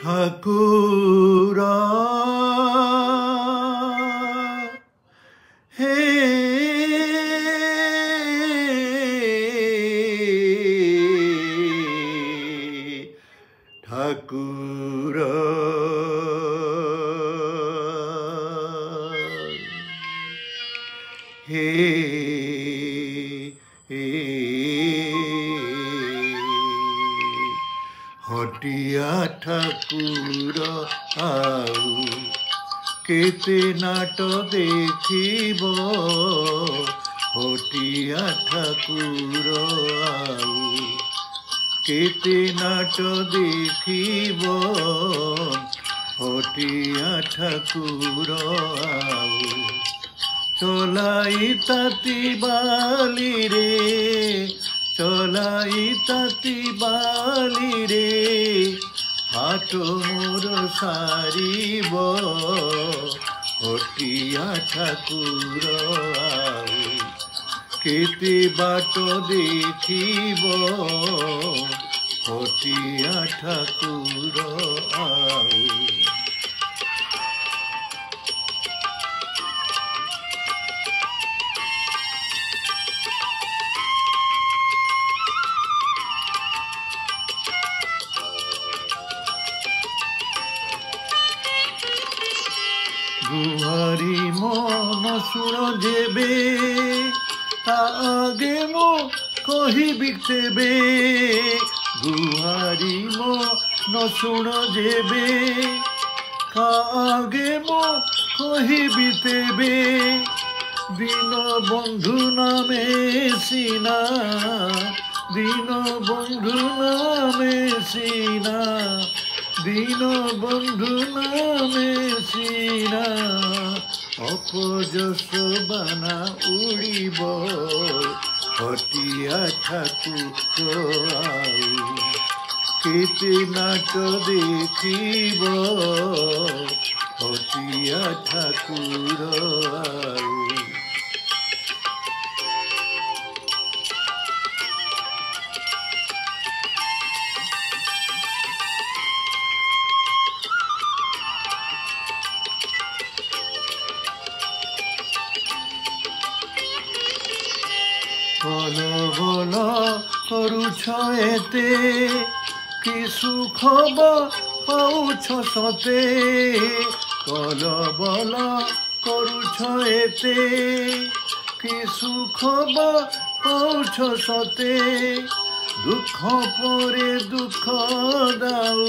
ঠাকুর হে ঠাকুর হে हटिया ठाकुर आउ केते नाट देखिब हटिया ठाकुर आउ केते नाट देखिब हटिया ठाकुर आउ चलाई ताती बाली रे चलाई ताती बाली रे हाट मोर सारिब हटिया ठाकुर आउ केते बाट देखिब हटिया ठाकुर आउ गुहारी मन शुण जेबे आगे मो कहिबि तेबे गुहारी मन शुण जेबे आगे मो कहिबि तेबे दीन बंधु नामे सीना दीन बंधु नामे सीना दीन बंधु नामे सीना अपजस बाना उड़ीब हटिया ठाकुर आउ केते नाट देखिब हटिया ठाकुर आउ बल बल करुछ एते कि सुख पाउछ सते बल बल करुछ एते कि सुख पाउछ सते दुख परे दुख दाऊ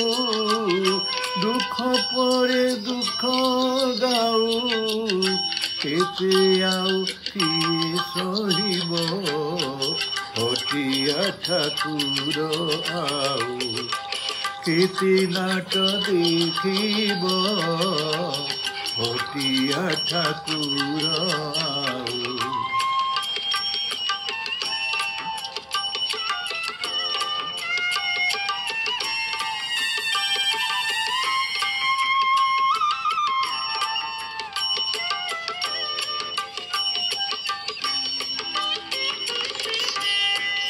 दुख परे दुख दाऊ केते आउ किए सहिब हटिया ठाकुर आउ केते नाट देखिब हटिया ठाकुर आउ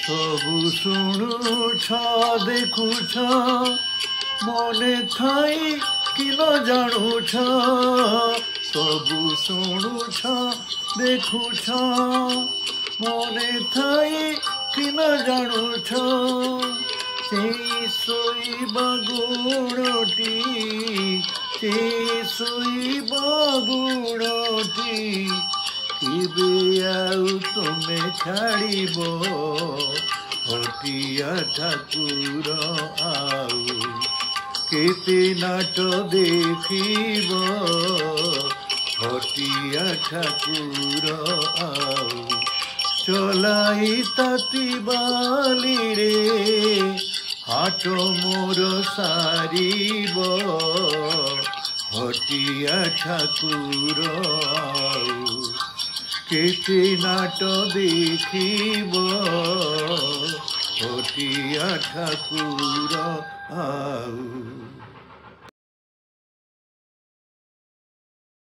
सबु शुणुछ देखुछ मने थाई कि न जानुछ सबु शुणुछ देखुछ मने थाई कि न जानुछ शोइबा गुणटी शोइबा गुणटी केबे आउ तुमे छाड़िब हटिया ठाकुर आउ केते नाट देखिब हटिया ठाकुर आउ चलाई ताती बाली रे हाट मोर सारिब हटिया ठाकुर आउ केते नाट देखिब हटिया ठाकुर आउ।